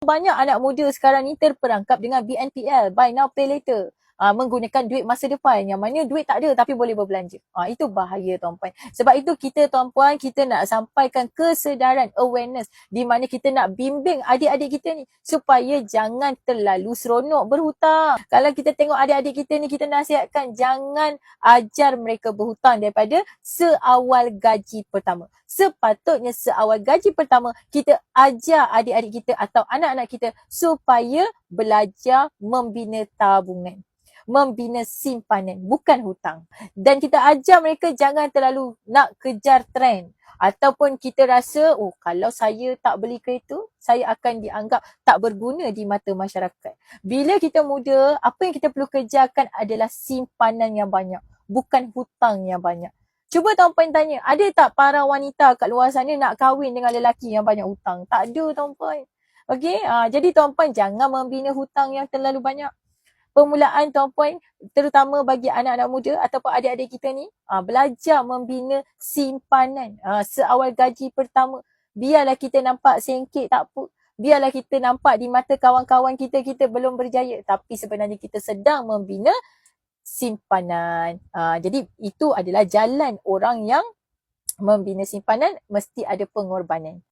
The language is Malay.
Banyak anak muda sekarang ni terperangkap dengan BNPL, buy now pay later. Menggunakan duit masa depan, yang mana duit tak ada tapi boleh berbelanja. Itu bahaya tuan-puan. Sebab itu kita tuan-puan, kita nak sampaikan kesedaran, awareness, di mana kita nak bimbing adik-adik kita ni supaya jangan terlalu seronok berhutang. Kalau kita tengok adik-adik kita ni, kita nasihatkan jangan ajar mereka berhutang daripada seawal gaji pertama. Sepatutnya seawal gaji pertama kita ajar adik-adik kita atau anak-anak kita supaya belajar membina tabungan, membina simpanan, bukan hutang. Dan kita ajar mereka jangan terlalu nak kejar trend. Ataupun kita rasa, kalau saya tak beli kereta, saya akan dianggap tak berguna di mata masyarakat. Bila kita muda, apa yang kita perlu kejarkan adalah simpanan yang banyak, bukan hutang yang banyak. Cuba tuan-puan tanya, ada tak para wanita kat luar sana nak kahwin dengan lelaki yang banyak hutang? Tak ada tuan-puan. Okey, jadi tuan-puan jangan membina hutang yang terlalu banyak. Permulaan tuan-puan, terutama bagi anak-anak muda ataupun adik-adik kita ni, belajar membina simpanan seawal gaji pertama. Biarlah kita nampak sengkit tak apa. Biarlah kita nampak di mata kawan-kawan kita, kita belum berjaya. Tapi sebenarnya kita sedang membina simpanan. Jadi itu adalah jalan orang yang membina simpanan, mesti ada pengorbanan.